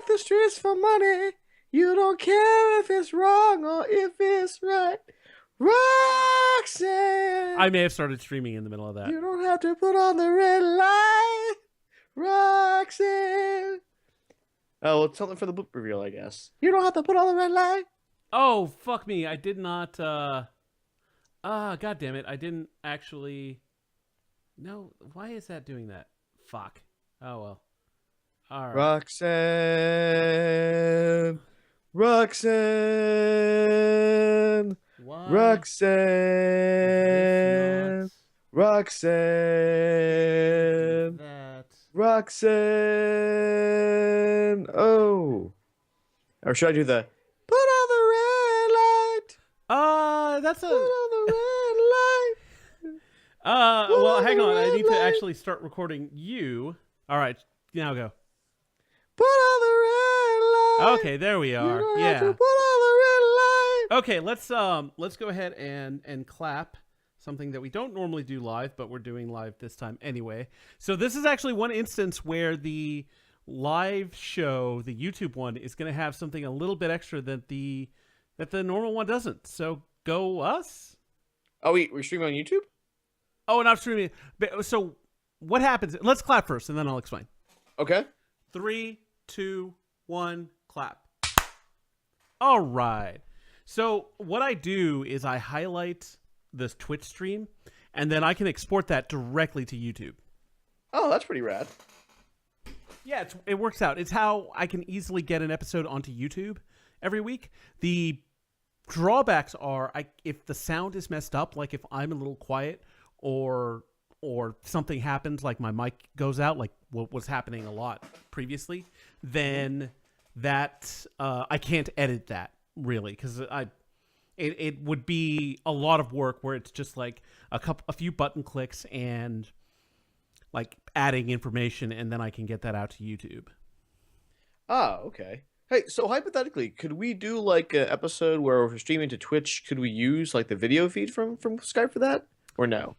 walk the streets for money. You don't care if it's wrong or if it's right. Roxanne, I may have started streaming in the middle of that. you don't have to put on the red light. Roxanne. Oh, it's something for the book reveal, I guess. You don't have to put on the red light. Oh, fuck me. I did not, God damn it. I didn't actually... No, why is that doing that? Fuck. Oh, well. All right. Roxanne. Roxanne. Why Roxanne. Roxanne. that? Roxanne. Oh. Or should I do the put on the red light? That's a... Put on the red light. well, hang on. I red need to light. actually start recording you. All right. Now go. Put on the red light. Okay, there we You are. don't have Yeah. to put on the red light. Okay, let's go ahead and clap. Something that we don't normally do live, but we're doing live this time anyway. So this is actually one instance where the live show, the YouTube one, is going to have something a little bit extra that the normal one doesn't. So go us. Oh, we're streaming on YouTube? Oh, and I'm streaming. So what happens? Let's clap first, and then I'll explain. Okay. 3, 2, 1, clap. All right. So what I do is I highlight this Twitch stream, and then I can export that directly to YouTube. Oh, that's pretty rad. Yeah, it works out. It's how I can easily get an episode onto YouTube every week. The drawbacks are if the sound is messed up, like if I'm a little quiet or something happens, like my mic goes out, like what was happening a lot previously, then that I can't edit that really, because it would be a lot of work where it's just like a few button clicks and like adding information, and then I can get that out to YouTube. Oh, okay. Hey, so hypothetically, could we do like an episode where we're streaming to Twitch? Could we use like the video feed from Skype for that, or no?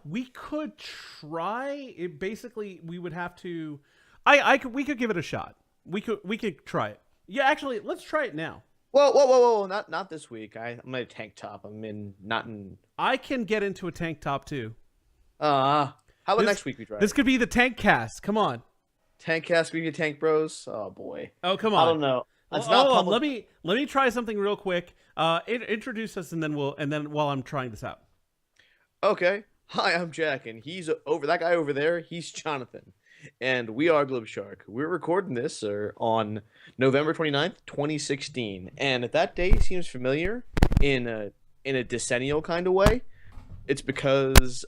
We could try. It basically we would have to. We could give it a shot. We could try it. Yeah, actually, let's try it now. Whoa! Not this week. I'm in a tank top. Not in. I can get into a tank top too. How about next week we try? This could be the tank cast. Come on. Tank cast, we get tank bros. Oh boy. Oh, come on. I don't know. That's Hold on. public. Let me try something real quick. Introduce us, and then while I'm trying this out. Okay. Hi, I'm Jack, and he's over. That guy over there, he's Jonathan, and we are Glib Shark. We're recording this on November 29th, 2016, and that day seems familiar in a decennial kind of way. It's because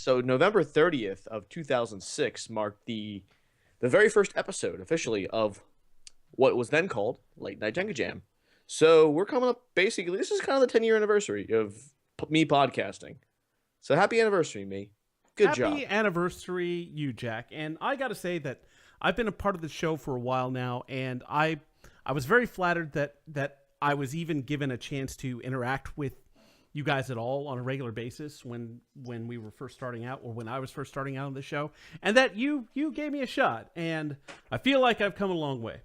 November 30th of 2006 marked the very first episode officially of what was then called Late Night Jenga Jam. So we're coming up, basically, this is kind of the 10-year anniversary of me podcasting. So happy anniversary, me. Good job. Happy anniversary, you, Jack. And I got to say that I've been a part of the show for a while now, and I was very flattered that I was even given a chance to interact with you guys at all on a regular basis when we were first starting out, or when I was first starting out on the show, and that you gave me a shot, and I feel like I've come a long way.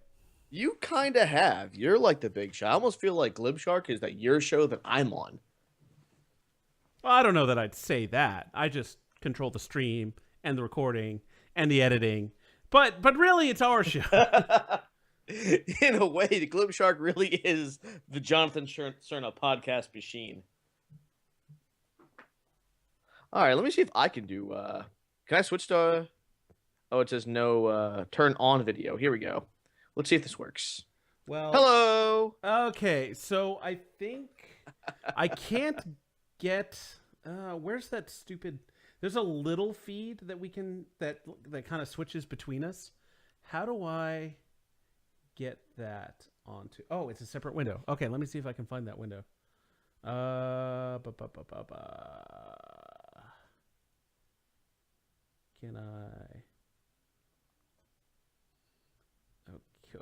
You kind of have. You're like the big shot. I almost feel like Glib Shark is that your show that I'm on. Well, I don't know that I'd say that. I just control the stream and the recording and the editing, but really it's our show. In a way, the Glib Shark really is the Jonathan Cerna podcast machine. All right, let me see if I can do. Can I switch to? Oh, it says no. Turn on video. Here we go. Let's see if this works. Well, hello. Okay, so I think I can't get. Where's that stupid? There's a little feed that we can that kind of switches between us. How do I get that onto? Oh, it's a separate window. Okay, let me see if I can find that window. Can I? Okay.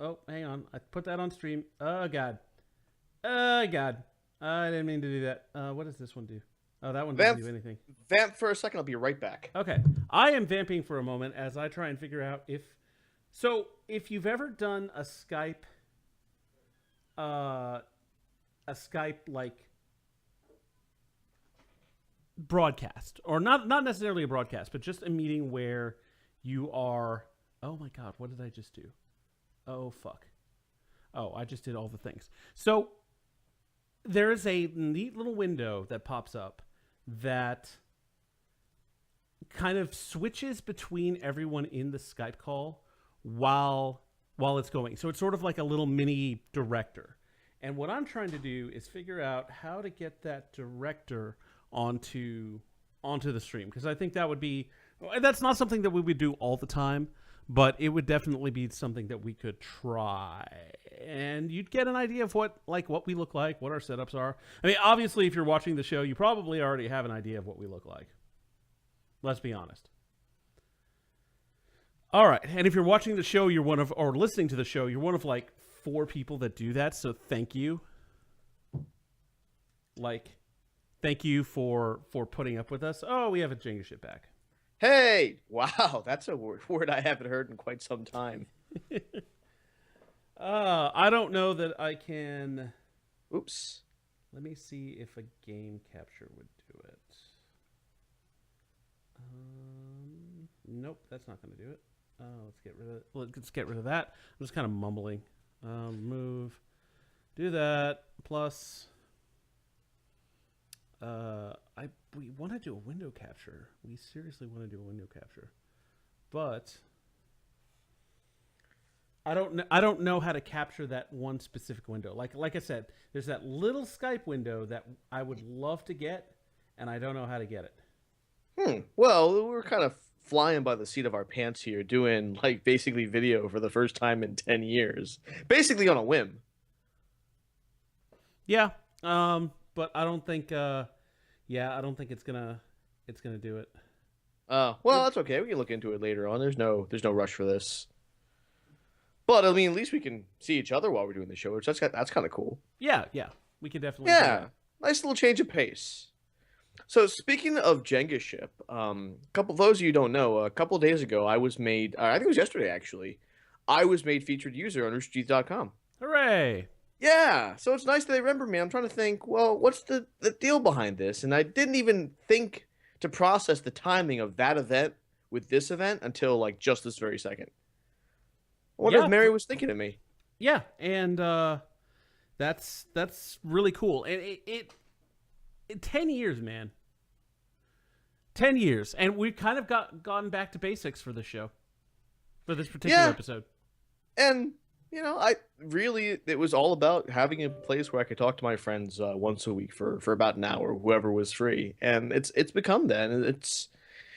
Oh, hang on. I put that on stream. Oh, God. I didn't mean to do that. What does this one do? Oh, that one doesn't do anything. Vamp for a second. I'll be right back. Okay. I am vamping for a moment as I try and figure out if So if you've ever done uh, a Skype like broadcast, or not necessarily a broadcast, but just a meeting where you are. Oh my God, what did I just do? Oh fuck. Oh, I just did all the things. So there's a neat little window that pops up that kind of switches between everyone in the Skype call while it's going. So it's sort of like a little mini director. And what I'm trying to do is figure out how to get that director onto the stream, because I think that's not something that we would do all the time, but it would definitely be something that we could try, and you'd get an idea of what we look like, what our setups are. I mean, obviously, if you're watching the show, you probably already have an idea of what we look like. Let's be honest. All right, and if you're watching the show, or listening to the show, you're one of like 4 people that do that. So thank you. Thank you for putting up with us. Oh, we have a Jenga shit back. Hey, wow, that's a word I haven't heard in quite some time. I don't know that I can. Oops. Let me see if a game capture would do it. Nope, that's not going to do it. Let's get rid of that. I'm just kind of mumbling. Move. Do that. Plus. We want to do a window capture. We seriously want to do a window capture, but I don't know how to capture that one specific window. Like I said, there's that little Skype window that I would love to get, and I don't know how to get it. Well, we're kind of flying by the seat of our pants here, doing like basically video for the first time in 10 years, basically on a whim. Yeah. But I don't think. I don't think it's gonna do it. Well, that's okay. We can look into it later on. There's no rush for this. But I mean, at least we can see each other while we're doing the show, which that's kind of cool. Yeah, we can definitely. Yeah, nice little change of pace. So speaking of Jenga ship, couple those of you who don't know, a couple of days ago I was made. I think it was yesterday actually. I was made featured user on bgg.com. Hooray! Yeah, so it's nice that they remember me. I'm trying to think, well, what's the deal behind this? And I didn't even think to process the timing of that event with this event until like just this very second. I wonder if Mary was thinking of me. Yeah, and that's really cool. And it 10 years, man. 10 years, and we've kind of gotten back to basics for this show, for this particular episode. And it was all about having a place where I could talk to my friends once a week for about an hour, whoever was free. And it's become that. And it's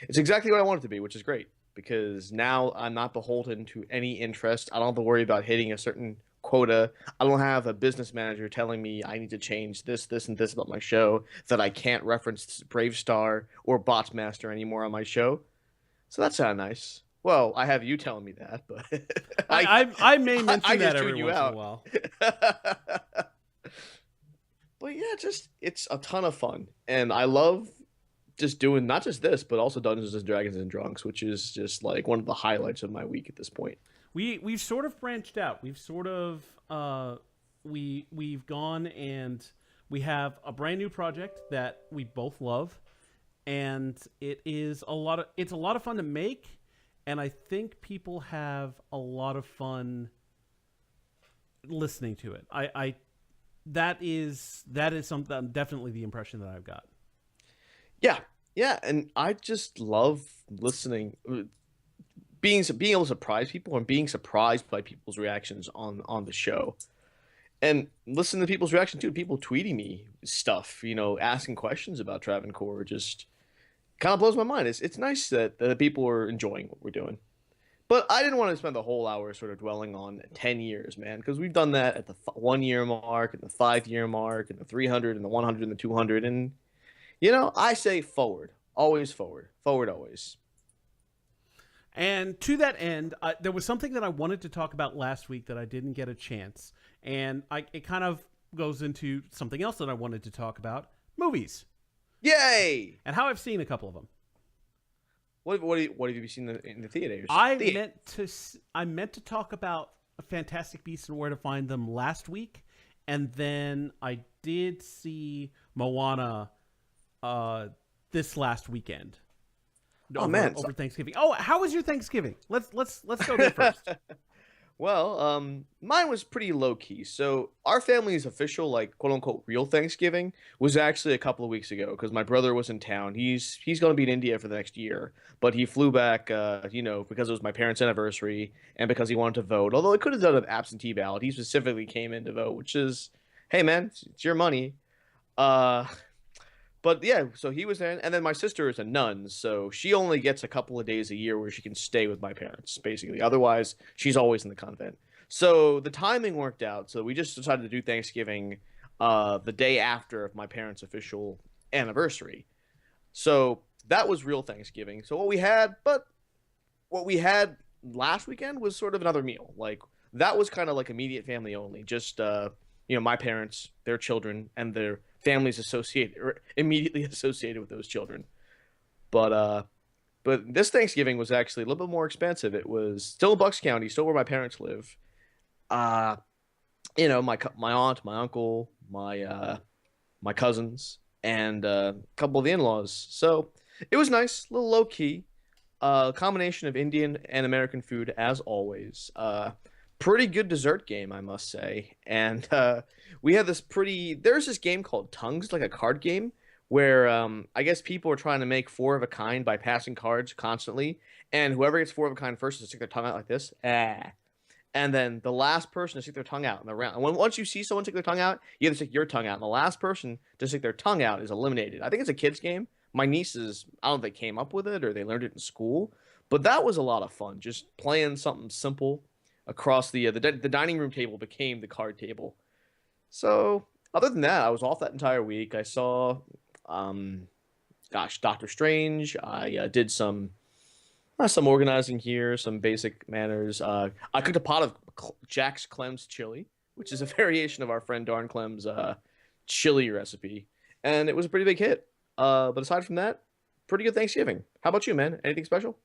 exactly what I want it to be, which is great, because now I'm not beholden to any interest. I don't have to worry about hitting a certain quota. I don't have a business manager telling me I need to change this, and this about my show, that I can't reference Brave Star or Botsmaster anymore on my show. So that's kind of nice. Well, I have you telling me that, but I may mention that every once in a while. But yeah, it's a ton of fun, and I love just doing not just this, but also Dungeons and Dragons and Drunks, which is just like one of the highlights of my week at this point. We've sort of branched out. We've sort of we've gone, and we have a brand new project that we both love, and it's a lot of fun to make. And I think people have a lot of fun listening to it. That is something, definitely the impression that I've got. Yeah, and I just love listening, being able to surprise people and being surprised by people's reactions on the show, and listen to people's reaction too. People tweeting me stuff, asking questions about Travancore, just kind of blows my mind. It's nice that the people are enjoying what we're doing. But I didn't want to spend the whole hour sort of dwelling on 10 years, man, because we've done that at the 1 year mark, and the 5 year mark, and the 300, and the 100, and the 200. And, I say forward. Always forward. Forward always. And to that end, there was something that I wanted to talk about last week that I didn't get a chance. And it kind of goes into something else that I wanted to talk about. Movies. Yay! And how I've seen a couple of them. What have you seen in the theaters? I meant to talk about Fantastic Beasts and Where to Find Them last week, and then I did see Moana this last weekend. Oh man, Over Thanksgiving. Oh, how was your Thanksgiving? Let's go there first. Well, mine was pretty low key. So our family's official, like quote unquote, real Thanksgiving was actually a couple of weeks ago because my brother was in town. He's going to be in India for the next year, but he flew back, because it was my parents' anniversary and because he wanted to vote. Although he could have done an absentee ballot, he specifically came in to vote, which is, hey man, it's your money. Uh, but yeah, so he was there, and then my sister is a nun, so she only gets a couple of days a year where she can stay with my parents, basically. Otherwise, she's always in the convent. So the timing worked out. So we just decided to do Thanksgiving the day after my parents' official anniversary. So that was real Thanksgiving. So what we had last weekend was sort of another meal. Like that was kind of like immediate family only. Just my parents, their children, and their families associated or immediately associated with those children. But this Thanksgiving was actually a little bit more expensive. It was still in Bucks County, still where my parents live. Uh, my aunt, my uncle, my cousins, and a couple of the in-laws. So it was nice, a little low key. Combination of Indian and American food as always. Pretty good dessert game, I must say. And we had there's this game called Tongues, like a card game, where I guess people are trying to make four of a kind by passing cards constantly. And whoever gets four of a kind first is to stick their tongue out like this. Ah. And then the last person to stick their tongue out in the round. And once you see someone stick their tongue out, you have to stick your tongue out. And the last person to stick their tongue out is eliminated. I think it's a kid's game. My nieces, I don't know if they came up with it or they learned it in school. But that was a lot of fun. Just playing something simple across the dining room table became the card table. So other than that, I was off that entire week. I saw, Doctor Strange. I did some organizing here, some basic manners. I cooked a pot of Jack's Clem's chili, which is a variation of our friend Darn Clem's chili recipe, and it was a pretty big hit. But aside from that, pretty good Thanksgiving. How about you, man? Anything special?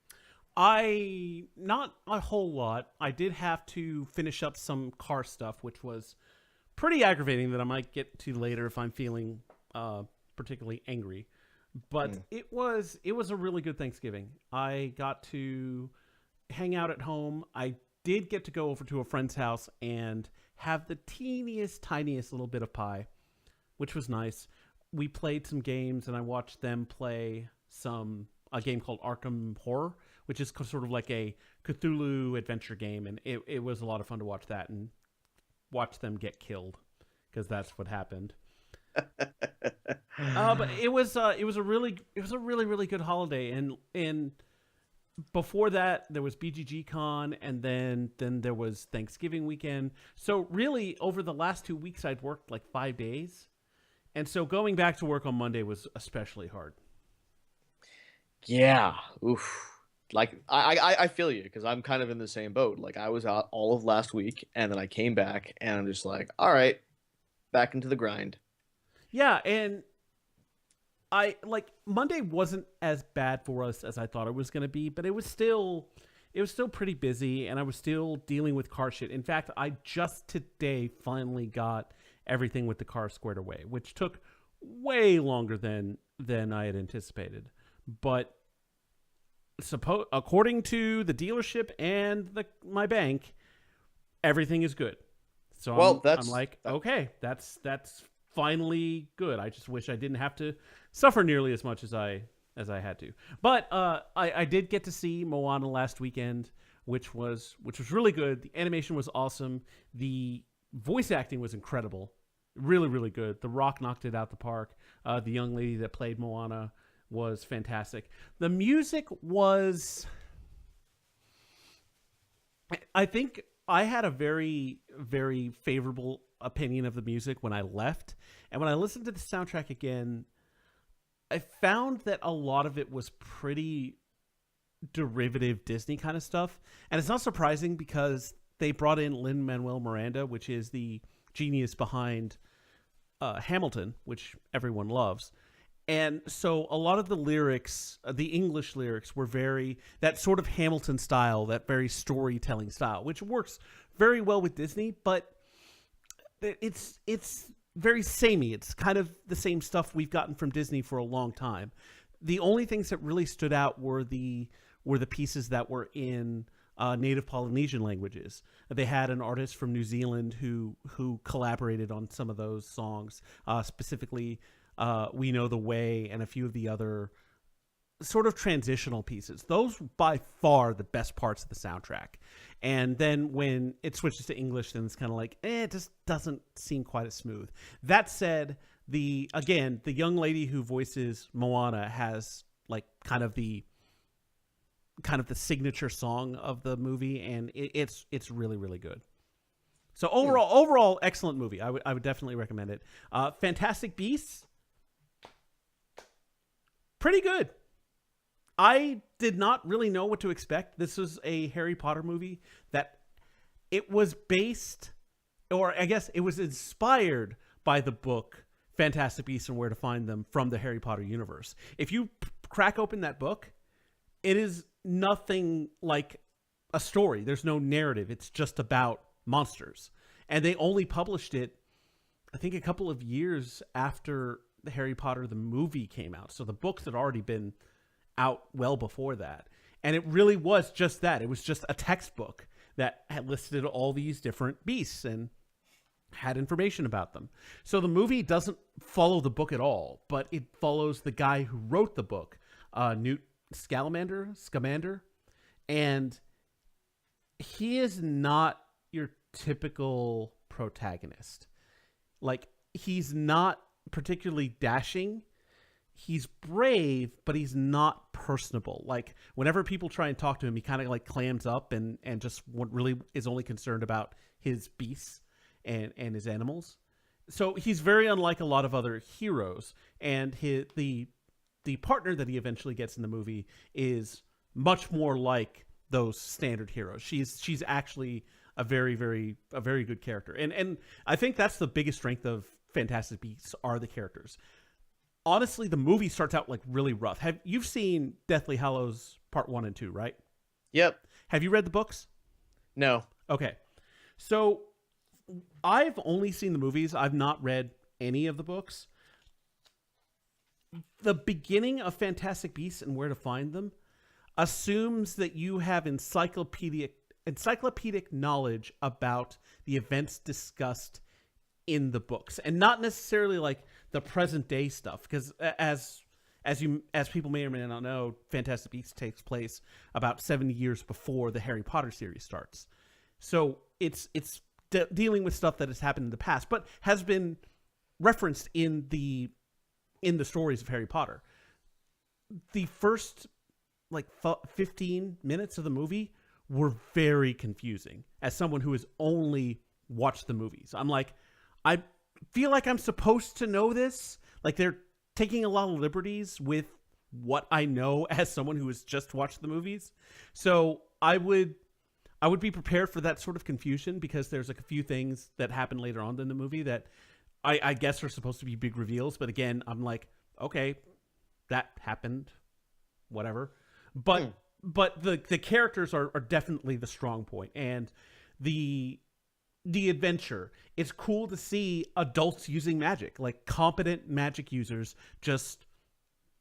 Not a whole lot. I did have to finish up some car stuff, which was pretty aggravating that I might get to later if I'm feeling particularly angry. But it was a really good Thanksgiving. I got to hang out at home. I did get to go over to a friend's house and have the teeniest, tiniest little bit of pie, which was nice. We played some games, and I watched them play a game called Arkham Horror, which is sort of like a Cthulhu adventure game, and it was a lot of fun to watch that and watch them get killed, because that's what happened. But it was a really really good holiday, and before that there was bgg.con, and then there was Thanksgiving weekend. So really over the last 2 weeks I'd worked like 5 days, and so going back to work on Monday was especially hard. Yeah. Oof. Like I feel you because I'm kind of in the same boat. Like I was out all of last week and then I came back and I'm just like, all right, back into the grind. Yeah, and Monday wasn't as bad for us as I thought it was going to be, but it was still pretty busy, and I was still dealing with car shit. In fact, I just today finally got everything with the car squared away, which took way longer than I had anticipated. But according to the dealership and my bank, everything is good. So I'm like, okay, that's finally good. I just wish I didn't have to suffer nearly as much as I had to. But I did get to see Moana last weekend, which was really good. The animation was awesome. The voice acting was incredible. Really, really good. The Rock knocked it out the park. The young lady that played Moana was fantastic. The music was... I think I had a very, very favorable opinion of the music when I left. And when I listened to the soundtrack again, I found that a lot of it was pretty derivative Disney kind of stuff. And it's not surprising because they brought in Lin-Manuel Miranda, which is the genius behind Hamilton, which everyone loves. And so a lot of the lyrics, the English lyrics, were very that sort of Hamilton style, that very storytelling style, which works very well with Disney, but it's very samey. It's kind of the same stuff we've gotten from Disney for a long time. The only things that really stood out were the pieces that were in native Polynesian languages. They had an artist from New Zealand who collaborated on some of those songs, specifically We Know the Way and a few of the other sort of transitional pieces. Those by far the best parts of the soundtrack. And then when it switches to English, then it's kind of like, it just doesn't seem quite as smooth. That said, the young lady who voices Moana has like kind of the signature song of the movie, and it's really, really good. So overall, excellent movie. I would definitely recommend it. Fantastic Beasts, pretty good. I did not really know what to expect. This was a Harry Potter movie that it was based, or I guess it was inspired by the book Fantastic Beasts and Where to Find Them from the Harry Potter universe. If you crack open that book, it is nothing like a story. There's no narrative. It's just about monsters. And they only published it, I think, a couple of years after the Harry Potter the movie came out. So the books had already been out well before that. And it really was just that. It was just a textbook that had listed all these different beasts and had information about them. So the movie doesn't follow the book at all, but it follows the guy who wrote the book, Newt Scamander, and he is not your typical protagonist. Like, he's not particularly dashing. He's brave, but he's not personable. Like, whenever people try and talk to him, he kind of like clams up and just really is only concerned about his beasts and his animals. So he's very unlike a lot of other heroes. And the partner that he eventually gets in the movie is much more like those standard heroes. She's actually a very good character. And I think that's the biggest strength of Fantastic Beasts are the characters. Honestly, the movie starts out like really rough. You've seen Deathly Hallows Part 1 and 2, right? Yep. Have you read the books? No. Okay. So I've only seen the movies. I've not read any of the books. The beginning of Fantastic Beasts and Where to Find Them assumes that you have encyclopedic knowledge about the events discussed in the books, and not necessarily like the present day stuff, because as people may or may not know, Fantastic Beasts takes place about 70 years before the Harry Potter series starts. So it's dealing with stuff that has happened in the past, but has been referenced in the stories of Harry Potter. The first 15 minutes of the movie were very confusing as someone who has only watched the movies. I'm like, I feel like I'm supposed to know this. Like, they're taking a lot of liberties with what I know as someone who has just watched the movies. So I would be prepared for that sort of confusion, because there's like a few things that happen later on in the movie that I guess are supposed to be big reveals. But again, I'm like, okay, that happened, whatever. But the characters are definitely the strong point, and the adventure. It's cool to see adults using magic, like competent magic users just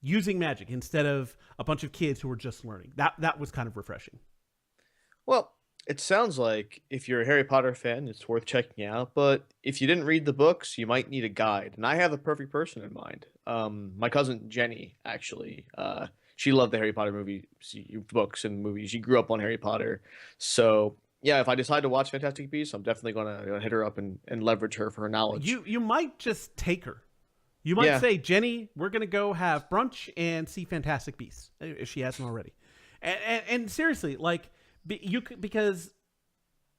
using magic instead of a bunch of kids who are just learning. That was kind of refreshing. Well, it sounds like if you're a Harry Potter fan, it's worth checking out. But if you didn't read the books, you might need a guide. And I have the perfect person in mind. My cousin Jenny, actually. She loved the Harry Potter books and movies. She grew up on Harry Potter. So yeah, if I decide to watch Fantastic Beasts, I'm definitely gonna hit her up and leverage her for her knowledge. You might just take her. You might say, Jenny, we're gonna go have brunch and see Fantastic Beasts if she hasn't already. And seriously, like, because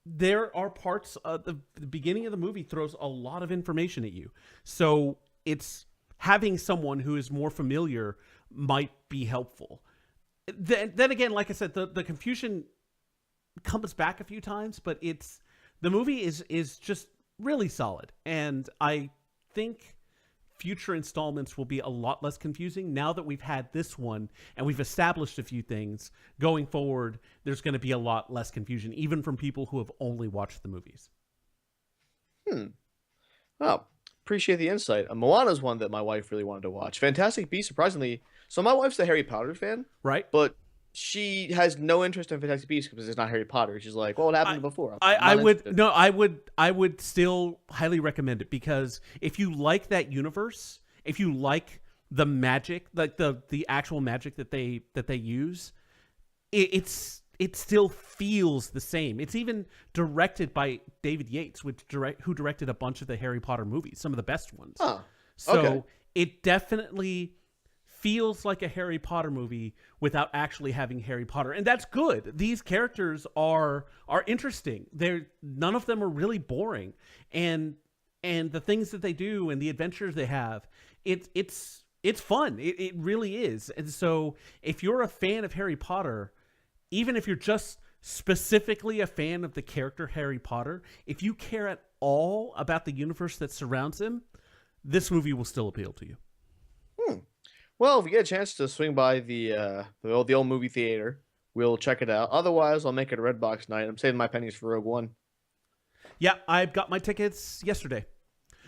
there are parts of the beginning of the movie throws a lot of information at you. So it's having someone who is more familiar might be helpful. Then again, like I said, the confusion comes back a few times, but the movie is just really solid. And I think future installments will be a lot less confusing now that we've had this one and we've established a few things. Going forward, there's going to be a lot less confusion, even from people who have only watched the movies. Oh, appreciate the insight. Moana's one that my wife really wanted to watch. Fantastic Beasts, surprisingly. So my wife's a Harry Potter fan, Right? but she has no interest in Fantastic Beasts because it's not Harry Potter. She's like, well, what happened before? I would still highly recommend it, because if you like that universe, if you like the magic, like the actual magic that they use, it still feels the same. It's even directed by David Yates, who directed a bunch of the Harry Potter movies, some of the best ones. Oh, so okay. It definitely feels like a Harry Potter movie without actually having Harry Potter, and that's good. These characters are interesting. None of them are really boring, and the things that they do and the adventures they have, it's fun. It really is. And so if you're a fan of Harry Potter, even if you're just specifically a fan of the character Harry Potter, if you care at all about the universe that surrounds him, this movie will still appeal to you. Well, if we get a chance to swing by the old movie theater, we'll check it out. Otherwise, I'll make it a Redbox night. I'm saving my pennies for Rogue One. Yeah, I got my tickets yesterday.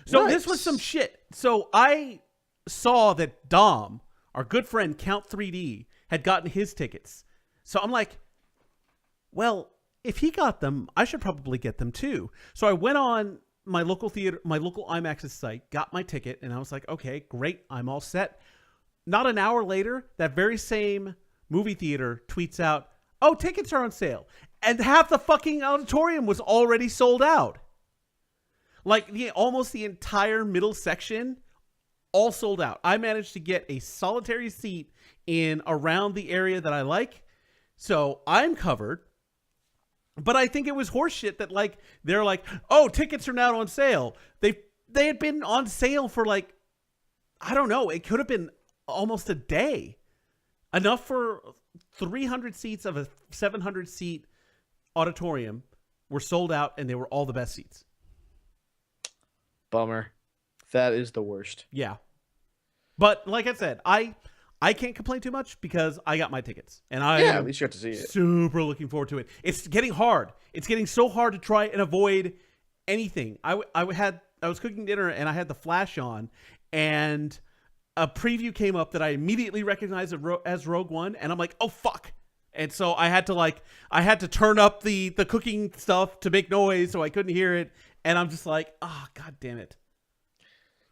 So Nice. This was some shit. So I saw that Dom, our good friend Count 3D, had gotten his tickets. So I'm like, well, if he got them, I should probably get them too. So I went on my local theater, my local IMAX's site, got my ticket, and I was like, okay, great, I'm all set. Not an hour later, that very same movie theater tweets out, oh, tickets are on sale. And half the fucking auditorium was already sold out. Like, almost the entire middle section, all sold out. I managed to get a solitary seat in around the area that I like, so I'm covered. But I think it was horseshit that, like, they're like, oh, tickets are now on sale. They had been on sale for, like, I don't know, it could have been almost a day. Enough for 300 seats of a 700 seat auditorium were sold out, and they were all the best seats. Bummer. That is the worst. Yeah. But like I said, I can't complain too much because I got my tickets, and at least you got to see it. Super looking forward to it. It's getting hard. It's getting so hard to try and avoid anything. I was cooking dinner and I had the flash on, and a preview came up that I immediately recognized as Rogue One, and I'm like, oh fuck. And so I had to turn up the cooking stuff to make noise so I couldn't hear it, and I'm just like, oh, god damn it.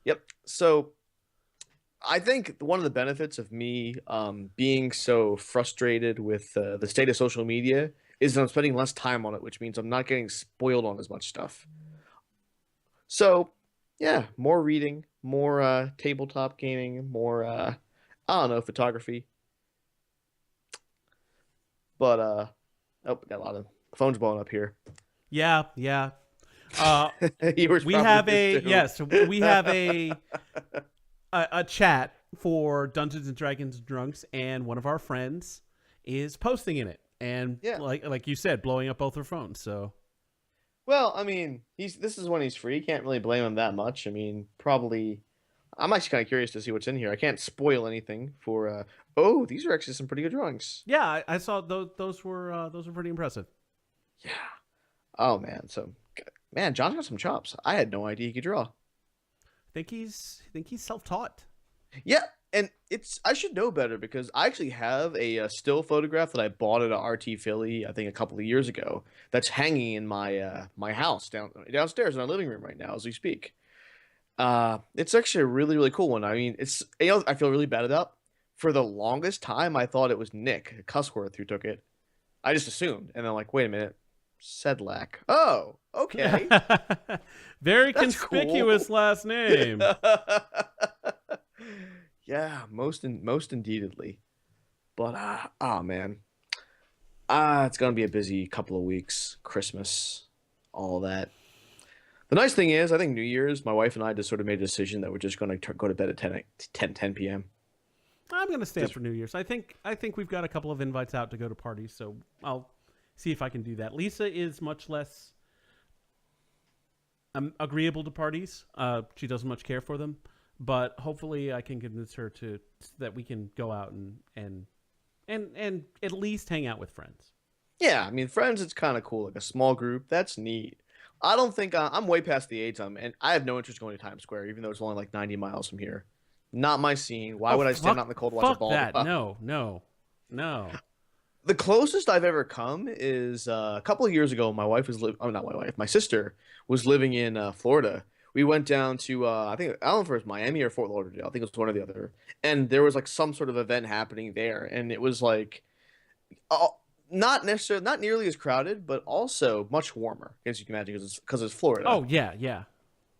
Yep. So I think one of the benefits of me being so frustrated with the state of social media is that I'm spending less time on it, which means I'm not getting spoiled on as much stuff. So, yeah, more reading, more tabletop gaming, more, I don't know, photography. But, oh, got a lot of phones blowing up here. Yeah. We have a chat for Dungeons and Dragons Drunks, and one of our friends is posting in it, and like you said, blowing up both their phones. So, well, I mean, this is when he's free. Can't really blame him that much. I mean, probably. I'm actually kind of curious to see what's in here. I can't spoil anything for. Oh, these are actually some pretty good drawings. Yeah, I saw those were pretty impressive. Yeah. Oh man, so man, John's got some chops. I had no idea he could draw. I think he's self-taught. Yeah, and I should know better because I actually have a still photograph that I bought at a RT Philly, I think a couple of years ago, that's hanging in my my house downstairs in our living room right now as we speak. It's actually a really, really cool one. I mean, I feel really bad about. For the longest time, I thought it was Nick Cussworth who took it. I just assumed, and then like, wait a minute, Sedlak. Oh, okay. Very That's conspicuous cool. last name. Yeah, most indeededly. But oh man, it's gonna be a busy couple of weeks. Christmas, all that. The nice thing is, I think New Year's, my wife and I just sort of made a decision that we're just going to go to bed at 10 p.m. I'm going to stay up for New Year's. I think we've got a couple of invites out to go to parties, so I'll see if I can do that. Lisa is much less agreeable to parties. She doesn't much care for them. but hopefully I can convince her to that we can go out and at least hang out with friends. Yeah, I mean, friends, it's kind of cool. Like a small group, that's neat. I don't think I'm way past the age and I have no interest going to Times Square, even though it's only like 90 miles from here. Not my scene. Why Oh would I stand fuck, out in the cold and watch a fuck ball that! drop? No, no, no. The closest I've ever come is a couple of years ago. My wife was oh, not my wife, my sister was living in Florida. We went down to I think I don't know if it was Miami or Fort Lauderdale. I think it was one or the other. And there was like some sort of event happening there, and it was like uh, not necessarily not nearly as crowded, but also much warmer, as you can imagine, because it's Florida. Oh yeah, yeah.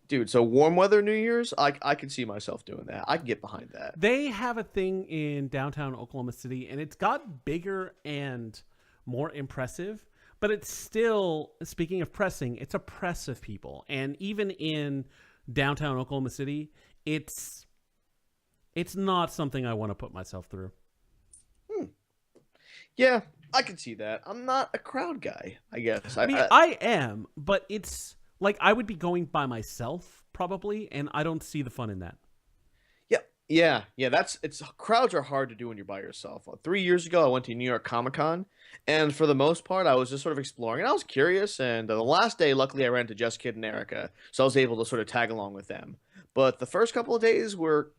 Dude, so warm weather New Year's, I could see myself doing that. I can get behind that. They have a thing in downtown Oklahoma City, and it's got bigger and more impressive. But it's still, speaking of pressing, it's a press of people, and even in downtown Oklahoma City, it's not something I want to put myself through. Yeah, I can see that. I'm not a crowd guy, I guess. I mean, I am, but it's like I would be going by myself probably, and I don't see the fun in that. Yeah. It's crowds are hard to do when you're by yourself. 3 years ago, I went to New York Comic Con, and for the most part, I was just sort of exploring, and I was curious. And the last day, luckily, I ran into Just Kid and Erica, so I was able to sort of tag along with them. But the first couple of days were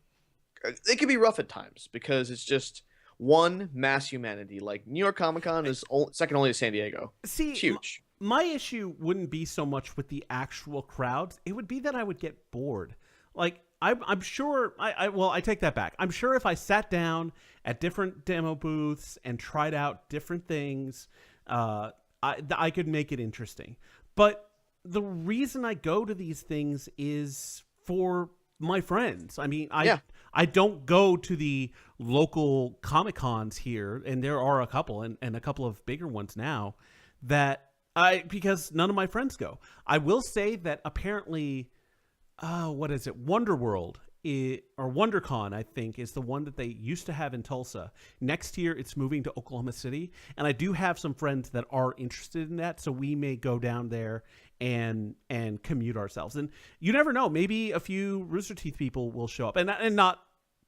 they can be rough at times because it's just one mass humanity. Like New York Comic Con is second only to San Diego. See, It's huge. my issue wouldn't be so much with the actual crowds. It would be that I would get bored. Like I'm sure. I take that back. I'm sure if I sat down at different demo booths and tried out different things, I could make it interesting. But the reason I go to these things is for my friends. I mean, I don't go to the local Comic Cons here, and there are a couple, and a couple of bigger ones now that because none of my friends go. I will say that apparently, what is it? Wonderworld or WonderCon, I think, is the one that they used to have in Tulsa. Next year, it's moving to Oklahoma City, and I do have some friends that are interested in that, so we may go down there and commute ourselves. And you never know, maybe a few Rooster Teeth people will show up, and not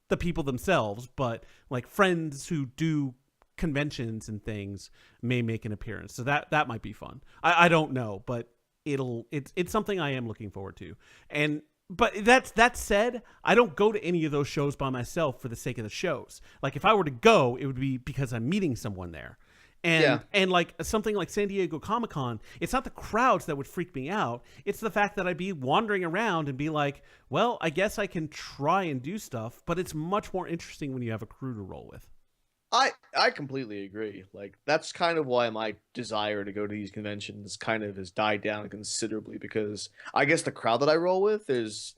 the people themselves, but like friends who do conventions and things may make an appearance. So that might be fun. I don't know, but it's something I am looking forward to. But that said, I don't go to any of those shows by myself for the sake of the shows. Like if I were to go, it would be because I'm meeting someone there. And like something like San Diego Comic-Con, it's not the crowds that would freak me out. It's the fact that I'd be wandering around and be like, well, I guess I can try and do stuff, but it's much more interesting when you have a crew to roll with. I completely agree. Like that's kind of why my desire to go to these conventions kind of has died down considerably because I guess the crowd that I roll with is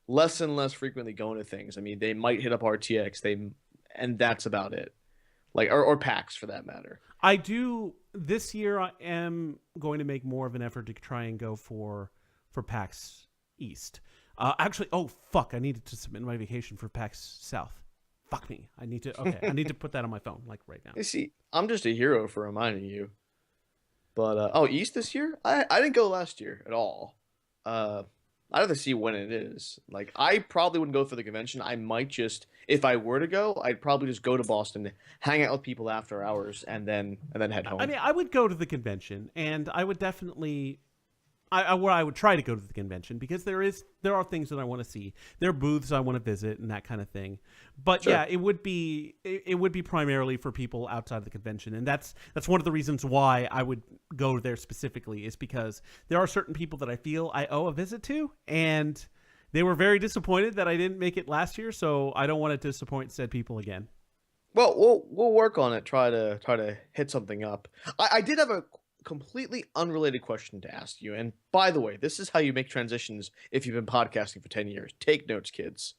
less and less frequently going to things. I mean, they might hit up RTX, and that's about it. Like or PAX for that matter. I do this year. I am going to make more of an effort to try and go for PAX East. Actually, oh fuck! I needed to submit my vacation for PAX South. Fuck me. I need to put that on my phone like right now. You see, I'm just a hero for reminding you. But East this year? I didn't go last year at all. I'd have to see when it is. Like I probably wouldn't go for the convention. I might just if I were to go, I'd probably just go to Boston, hang out with people after hours, and then head home. I mean, I would go to the convention, and I would definitely. I would try to go to the convention because there are things that I want to see. There are booths I want to visit and that kind of thing. But sure. Yeah, it would be primarily for people outside of the convention, and that's one of the reasons why I would go there specifically is because there are certain people that I feel I owe a visit to, and they were very disappointed that I didn't make it last year. So I don't want to disappoint said people again. Well, we'll work on it. Try to hit something up. I did have a completely unrelated question to ask you. And by the way, this is how you make transitions if you've been podcasting for 10 years. Take notes, kids.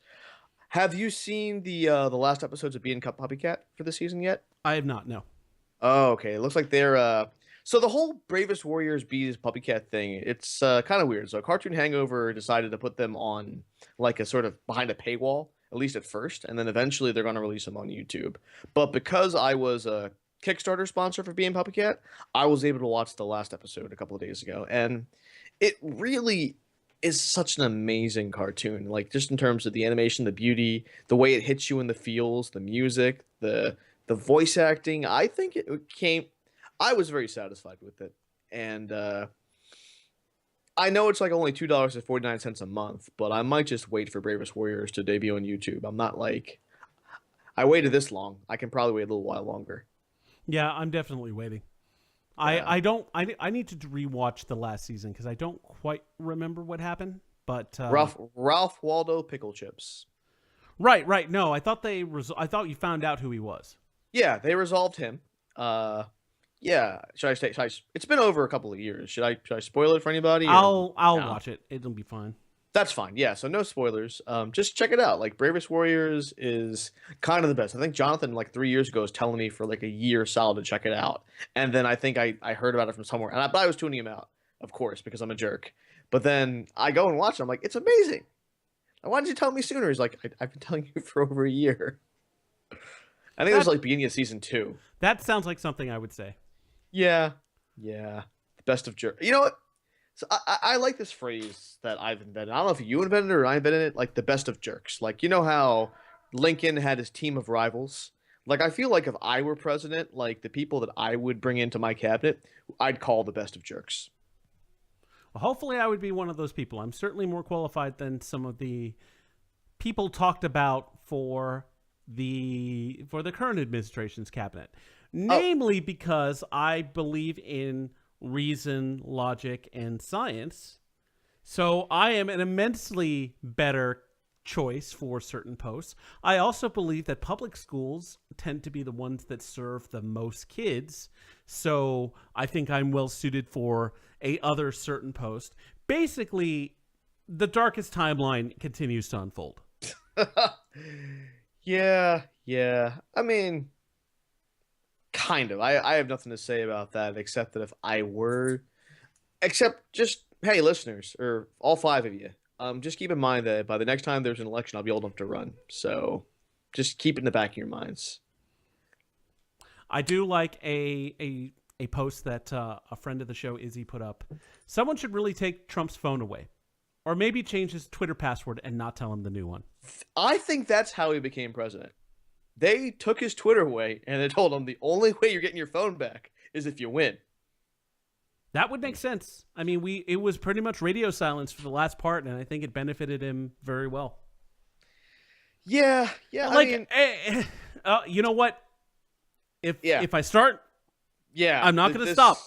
Have you seen the last episodes of Bee and Cup Puppycat for this season yet? I have not, no. Oh, okay. It looks like they're so the whole Bravest Warriors Bees Puppycat thing, it's kind of weird. So Cartoon Hangover decided to put them on like a sort of behind a paywall, at least at first, and then eventually they're going to release them on YouTube. But because I was a Kickstarter sponsor for Being Puppycat, I was able to watch the last episode a couple of days ago, and it really is such an amazing cartoon. Like just in terms of the animation, the beauty, the way it hits you in the feels, the music, the voice acting. I think it came. I was very satisfied with it, and I know it's like only $2.49 a month, but I might just wait for Bravest Warriors to debut on YouTube. I'm not like I waited this long. I can probably wait a little while longer. Yeah, I'm definitely waiting. Yeah. I need to rewatch the last season because I don't quite remember what happened. But Ralph Waldo Pickle Chips. right. No, I thought I thought you found out who he was. Yeah, they resolved him. Yeah. It's been over a couple of years. Should I spoil it for anybody? I'll No? watch it. It'll be fine. That's fine. Yeah, so no spoilers. Just check it out. Like Bravest Warriors is kind of the best. I think Jonathan like 3 years ago was telling me for like a year solid to check it out, and then I think I heard about it from somewhere, and but I was tuning him out, of course, because I'm a jerk. But then I go and watch it. I'm like, it's amazing. Why didn't you tell me sooner? He's like, I've been telling you for over a year. I think it was like beginning of season 2. That sounds like something I would say. Yeah, the best of jerk. You know what? So I like this phrase that I've invented. I don't know if you invented it or I invented it. Like the best of jerks. Like you know how Lincoln had his team of rivals. Like I feel like if I were president, like the people that I would bring into my cabinet, I'd call the best of jerks. Well, hopefully, I would be one of those people. I'm certainly more qualified than some of the people talked about for the current administration's cabinet, namely because I believe in reason, logic, and science. So I am an immensely better choice for certain posts. I also believe that public schools tend to be the ones that serve the most kids. So I think I'm well suited for a other certain post. Basically, the darkest timeline continues to unfold. Yeah. I mean, kind of. I have nothing to say about that except that if I were, except just hey, listeners, or all 5 of you, just keep in mind that by the next time there's an election, I'll be old enough to run. So, just keep it in the back of your minds. I do like a post that a friend of the show, Izzy, put up. Someone should really take Trump's phone away. Or maybe change his Twitter password and not tell him the new one. I think that's how he became president. They took his Twitter away and they told him the only way you're getting your phone back is if you win. That would make sense. I mean, it was pretty much radio silence for the last part, and I think it benefited him very well. Yeah. Like, you know what? If I start, I'm not going to stop.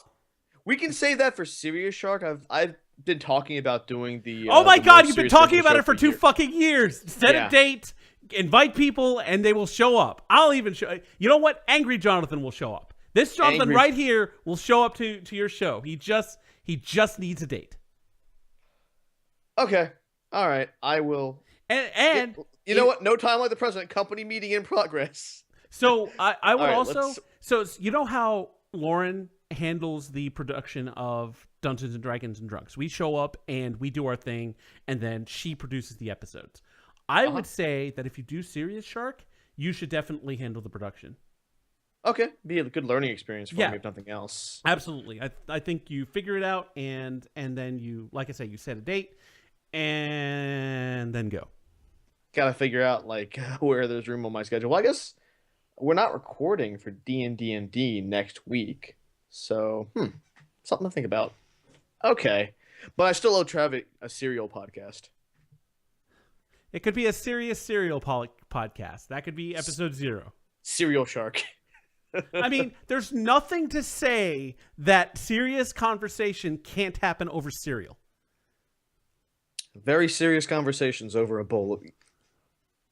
We can save that for Serious Shark. I've been talking about doing the. Oh my the God! most You've been serious talking version of about the it for show 2 fucking years. Set Yeah. a date, invite people, and they will show up. I'll even show. You know what? Angry Jonathan will show up. This Jonathan right here will show up to your show. He just needs a date. Okay. All right. I will. And you know what? No time like the president. Company meeting in progress. So I would All right, also. let's- So you know how Lauren handles the production of Dungeons and Dragons and Drunks. We show up and we do our thing, and then she produces the episodes. I would say that if you do Serious Shark, you should definitely handle the production. Okay, be a good learning experience for Yeah. me if nothing else. Absolutely. I think you figure it out, and then you, like I say, you set a date, and then go. Got to figure out like where there's room on my schedule. Well, I guess we're not recording for D&D next week, so something to think about. Okay, but I still owe Travis a serial podcast. It could be a serious serial podcast. That could be episode 0. Serial Shark. I mean, there's nothing to say that serious conversation can't happen over cereal. Very serious conversations over a bowl of.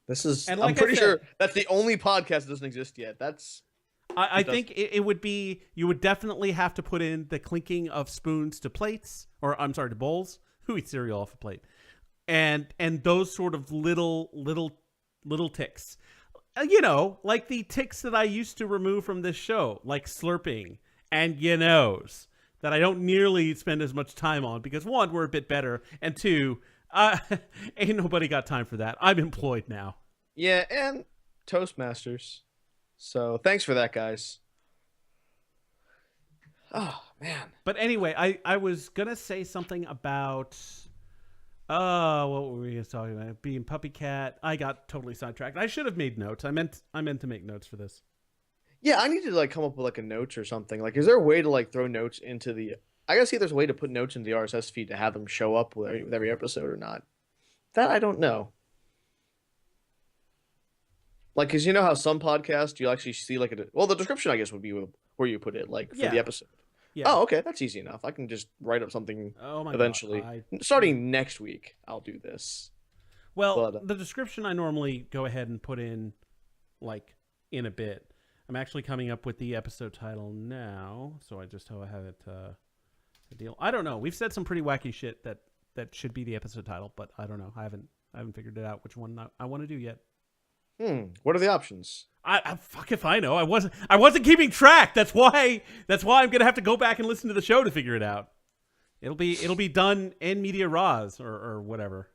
This is. And like I'm pretty I said, sure that's the only podcast that doesn't exist yet. That's. I think it would be. You would definitely have to put in the clinking of spoons to plates, or I'm sorry, to bowls. Who eats cereal off a plate? And those sort of little ticks. You know, like the ticks that I used to remove from this show, like slurping and knows that I don't nearly spend as much time on because 1, we're a bit better, and 2, ain't nobody got time for that. I'm employed now. Yeah, and Toastmasters. So thanks for that, guys. Oh man. But anyway, I was gonna say something about What were we talking about? Being puppy cat. I got totally sidetracked. I should have made notes. I meant to make notes for this. Yeah, I need to like come up with like a notes or something. Like, is there a way to like throw notes into the? I gotta see if there's a way to put notes into the RSS feed to have them show up with every episode or not. That I don't know. Like, cause you know how some podcasts you actually see like well, the description I guess would be where you put it, like for the Yeah. episode. Yeah. Oh, okay, that's easy enough. I can just write up something Oh my eventually. god. Starting next week, I'll do this. Well, But the description I normally go ahead and put in, like, in a bit. I'm actually coming up with the episode title now, so I just have it a deal. I don't know. We've said some pretty wacky shit that should be the episode title, but I don't know. I haven't figured it out which one I want to do yet. What are the options? I fuck if I know. I wasn't keeping track. That's why I'm gonna have to go back and listen to the show to figure it out. It'll be done in media ras or whatever.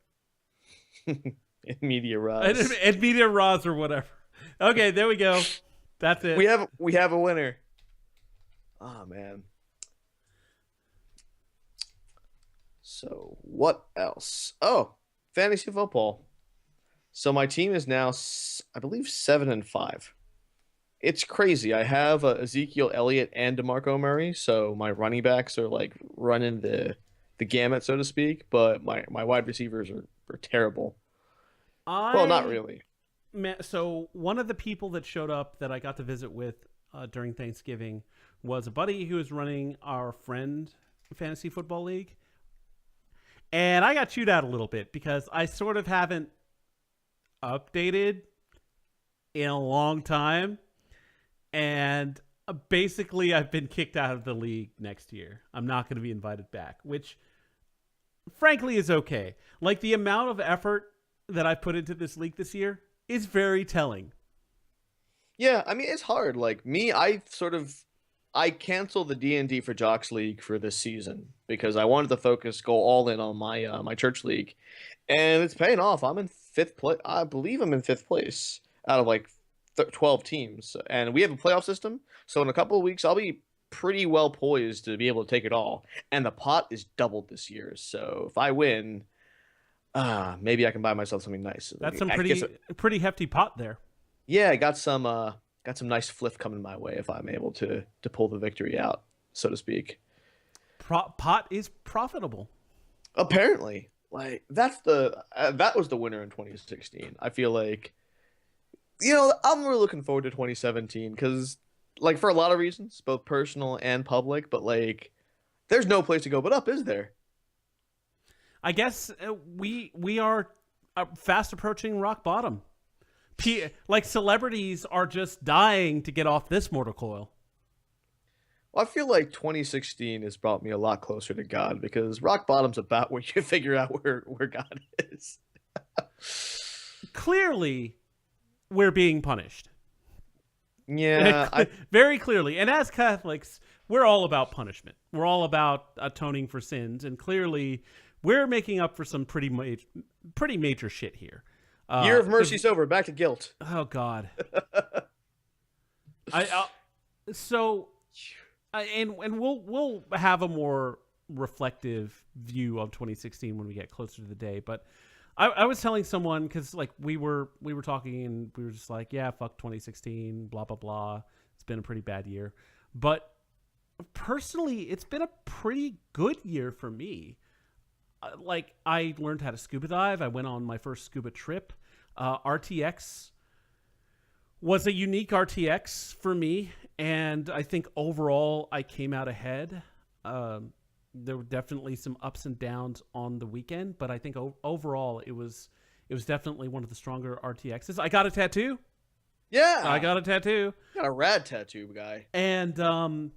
In media ras. In media ras or whatever. Okay, there we go. That's it. We have a winner. Oh man. So what else? Oh, fantasy football. So my team is now, I believe, 7-5. It's crazy. I have Ezekiel Elliott and DeMarco Murray, so my running backs are like running the gamut, so to speak. But my wide receivers are terrible. Well, not really. So one of the people that showed up that I got to visit with during Thanksgiving was a buddy who was running our friend fantasy football league, and I got chewed out a little bit because I sort of haven't updated in a long time, and basically I've been kicked out of the league next year. I'm not going to be invited back, which frankly is okay. Like, the amount of effort that I put into this league this year is very telling. Yeah, I mean, it's hard. Like me, I canceled the D&D for Jocks League for this season because I wanted to go all in on my church league, and it's paying off. I'm in fifth place. I believe I'm in fifth place out of like 12 teams, and we have a playoff system. So in a couple of weeks, I'll be pretty well poised to be able to take it all. And the pot is doubled this year, so if I win, maybe I can buy myself something nice. That's some pretty hefty pot there. Yeah, I got some nice fliff coming my way if I'm able to pull the victory out, so to speak. Pot is profitable. Apparently, like that was the winner in 2016. I feel like, I'm really looking forward to 2017 because, like, for a lot of reasons, both personal and public. But like, there's no place to go but up, is there? I guess we are fast approaching rock bottom. Like, celebrities are just dying to get off this mortal coil. Well, I feel like 2016 has brought me a lot closer to God because rock bottom's about where you figure out where God is. Clearly, we're being punished. Yeah. Very clearly. And as Catholics, we're all about punishment. We're all about atoning for sins. And clearly, we're making up for some pretty major shit here. Year of mercy's over. Back to guilt. Oh God. And we'll have a more reflective view of 2016 when we get closer to the day. But I was telling someone, because like we were talking and we were just like, yeah, fuck 2016, blah blah blah. It's been a pretty bad year, but personally, it's been a pretty good year for me. Like, I learned how to scuba dive. I went on my first scuba trip. RTX was a unique RTX for me, and I think overall I came out ahead. There were definitely some ups and downs on the weekend, but I think overall it was definitely one of the stronger RTXs. I got a tattoo. Yeah, I got a tattoo. Got a rad tattoo, guy. And I'm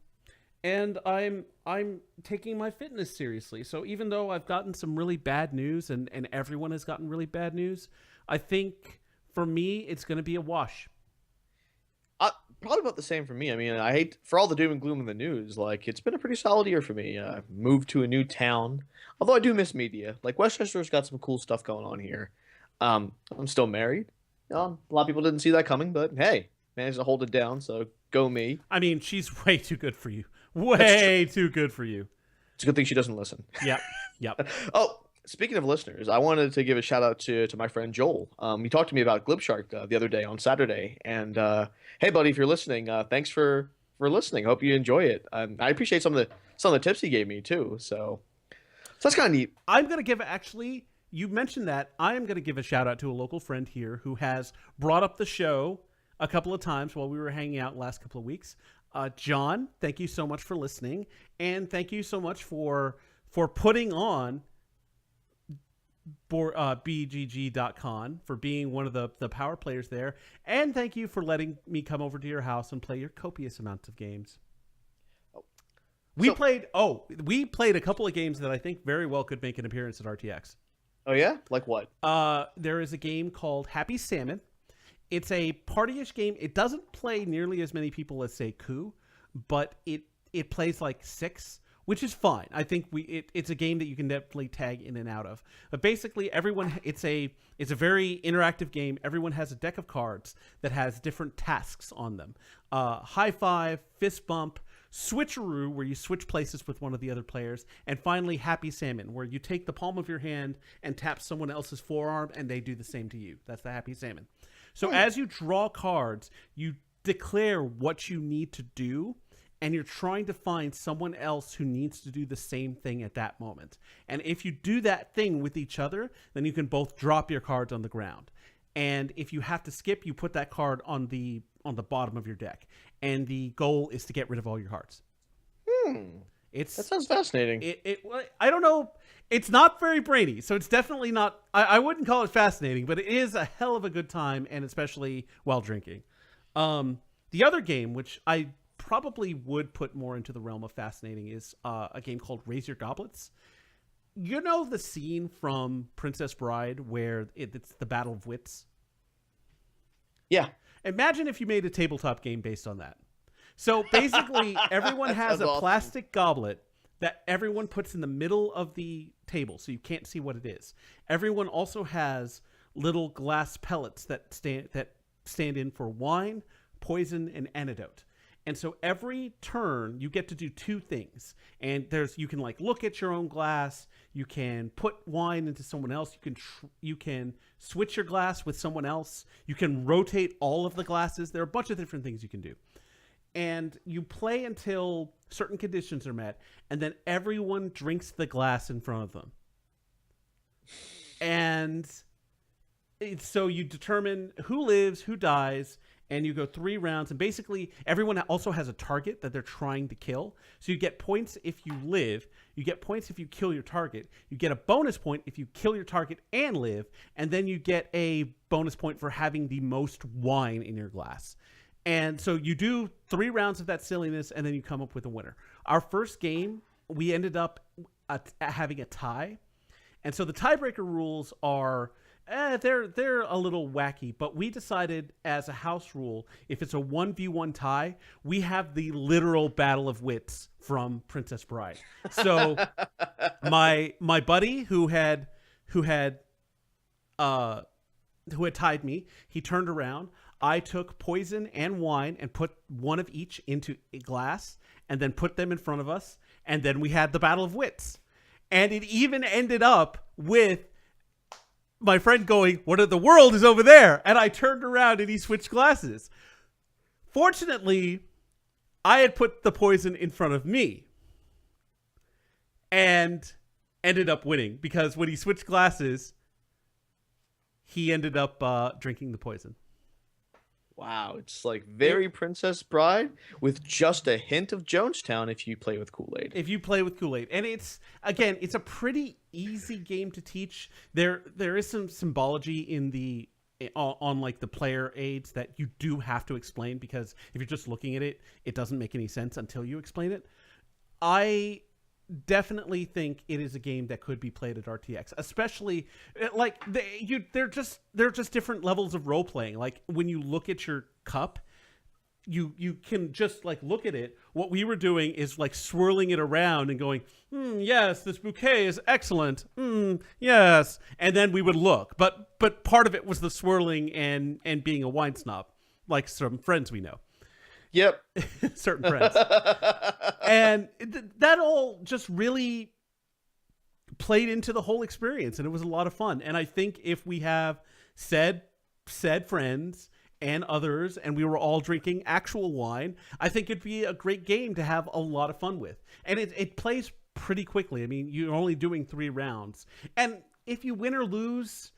taking my fitness seriously. So even though I've gotten some really bad news, and everyone has gotten really bad news, I think for me it's going to be a wash. Probably about the same for me. I mean, I hate for all the doom and gloom in the news. Like, it's been a pretty solid year for me. Moved to a new town, although I do miss media. Like, Westchester's got some cool stuff going on here. I'm still married. A lot of people didn't see that coming, but hey, managed to hold it down. So go me. I mean, she's way too good for you. Way too good for you. It's a good thing she doesn't listen. Yep. Oh, Speaking of listeners, I wanted to give a shout out to my friend Joel. He talked to me about Glib the other day on Saturday, and hey, buddy, if you're listening, thanks for listening. Hope you enjoy it. I appreciate some of the tips he gave me too. So that's kind of neat. I'm going to give actually. You mentioned that. I am going to give a shout out to a local friend here who has brought up the show a couple of times while we were hanging out last couple of weeks. John, thank you so much for listening, and thank you so much for putting on bgg.con, for being one of the power players there, and thank you for letting me come over to your house and play your copious amounts of games. We played a couple of games that I think very well could make an appearance at RTX. Oh yeah? Like what? There is a game called Happy Salmon. It's a party-ish game. It doesn't play nearly as many people as, say, Coup, but it plays like 6, which is fine. I think it's a game that you can definitely tag in and out of. But basically, it's a very interactive game. Everyone has a deck of cards that has different tasks on them. High five, fist bump, switcheroo, where you switch places with one of the other players, and finally Happy Salmon, where you take the palm of your hand and tap someone else's forearm, and they do the same to you. That's the Happy Salmon. So as you draw cards, you declare what you need to do, and you're trying to find someone else who needs to do the same thing at that moment. And if you do that thing with each other, then you can both drop your cards on the ground. And if you have to skip, you put that card on the bottom of your deck. And the goal is to get rid of all your cards. That sounds fascinating. I don't know. It's not very brainy, so it's definitely not. I wouldn't call it fascinating, but it is a hell of a good time, and especially while drinking. The other game, which I probably would put more into the realm of fascinating, is a game called Raise Your Goblets. You know the scene from Princess Bride where it's the Battle of Wits? Yeah. Imagine if you made a tabletop game based on that. So basically, everyone has a plastic goblet that everyone puts in the middle of the table, so you can't see what it is. Everyone also has little glass pellets that stand in for wine, poison, and antidote. And so every turn you get to do 2 things. And you can like look at your own glass, you can put wine into someone else, you can switch your glass with someone else, you can rotate all of the glasses. There are a bunch of different things you can do. And you play until certain conditions are met, and then everyone drinks the glass in front of them. And so you determine who lives, who dies, and you go 3 rounds. And basically, everyone also has a target that they're trying to kill. So you get points if you live. You get points if you kill your target. You get a bonus point if you kill your target and live. And then you get a bonus point for having the most wine in your glass. And so you do 3 rounds of that silliness, and then you come up with a winner. Our first game, we ended up having a tie. And so the tiebreaker rules are, they're a little wacky, but we decided as a house rule, if it's a 1v1 tie, we have the literal Battle of Wits from Princess Bride. So my buddy who had tied me, he turned around. I took poison and wine and put one of each into a glass and then put them in front of us. And then we had the Battle of Wits. And it even ended up with my friend going, "What in the world is over there?" And I turned around and he switched glasses. Fortunately, I had put the poison in front of me and ended up winning, because when he switched glasses, he ended up drinking the poison. Wow, it's like very Princess Bride with just a hint of Jonestown if you play with Kool-Aid. If you play with Kool-Aid. And it's a pretty easy game to teach. There is some symbology on like the player aids that you do have to explain, because if you're just looking at it, it doesn't make any sense until you explain it. I definitely think it is a game that could be played at RTX, especially like they're just different levels of role playing. Like when you look at your cup, you can just like look at it. What we were doing is like swirling it around and going, yes, this bouquet is excellent. Yes. And then we would look, but part of it was the swirling and being a wine snob, like some friends we know. Yep. Certain friends. And that all just really played into the whole experience, and it was a lot of fun. And I think if we have said friends and others, and we were all drinking actual wine, I think it'd be a great game to have a lot of fun with. And it plays pretty quickly. I mean, you're only doing 3 rounds, and if you win or lose,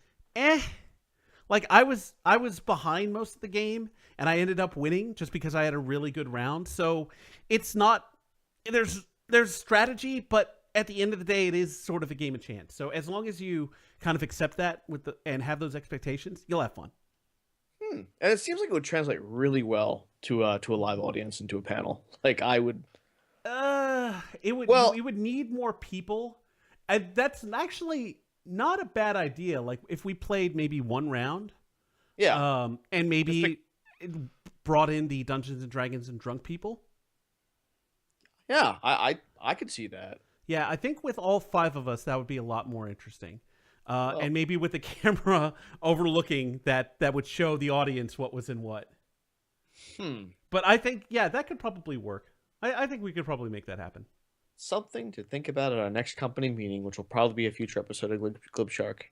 like I was behind most of the game, and I ended up winning just because I had a really good round. So it's not there's strategy, but at the end of the day, it is sort of a game of chance. So as long as you kind of accept that and have those expectations, you'll have fun. And it seems like it would translate really well to a live audience and to a panel. Like I would. It would. Well, We would need more people, and that's actually not a bad idea. Like if we played maybe 1 round, yeah, and maybe it brought in the Dungeons and Dragons and drunk people. yeah, I could see that. Yeah, I think with all 5 of us, that would be a lot more interesting. Well, And maybe with the camera overlooking that would show the audience what was in what. But I think, yeah, that could probably work. I think we could probably make that happen. Something to think about at our next company meeting, which will probably be a future episode of Glib Shark.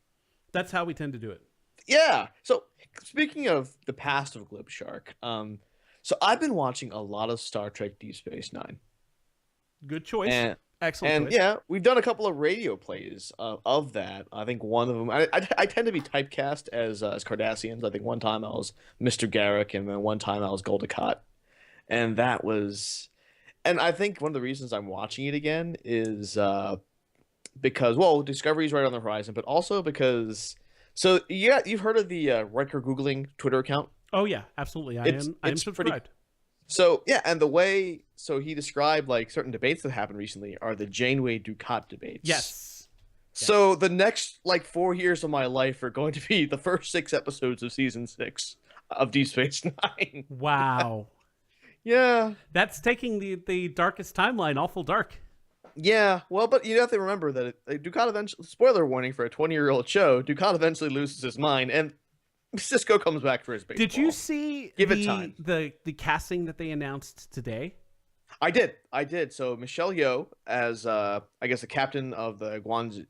That's how we tend to do it. Yeah. So speaking of the past of Glib Shark, so I've been watching a lot of Star Trek Deep Space Nine. Good choice. Excellent And choice. yeah, we've done a couple of radio plays of that. I think one of them, I tend to be typecast as Cardassians. I think one time I was Mr. Garrick, and then one time I was Goldacott. And that was, and I think one of the reasons I'm watching it again is because, well, Discovery's right on the horizon, but also because, so yeah, you've heard of the Riker Googling Twitter account? Oh yeah, absolutely. I am subscribed. So yeah, and the way he described like certain debates that happened recently are the Janeway Dukat debates. Yes. So the next like 4 years of my life are going to be the first 6 episodes of season 6 of Deep Space Nine. Wow. Yeah. That's taking the darkest timeline awful dark. Yeah. Well, but you have to remember that Dukat eventually, spoiler warning for a 20-year-old show, Dukat eventually loses his mind and Cisco comes back for his baseball. Did you see Give it time. the casting that they announced today? I did. So Michelle Yeoh as I guess the captain of the Guangdong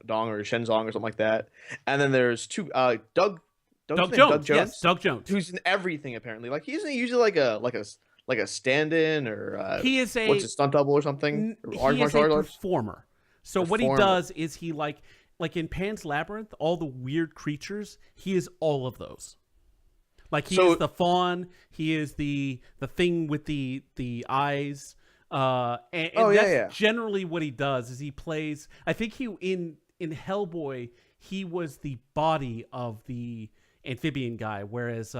or Shenzong or something like that. And then there's 2 Doug Jones. Yes, Doug Jones. Who's in everything apparently. Like he's usually like a stand-in or he is a stunt double or something. He is a performer. So what he does is he like in Pan's Labyrinth, all the weird creatures, he is all of those. Like he is the fawn, he is the thing with the eyes. And that's generally what he does is he plays, I think in Hellboy, he was the body of the amphibian guy, whereas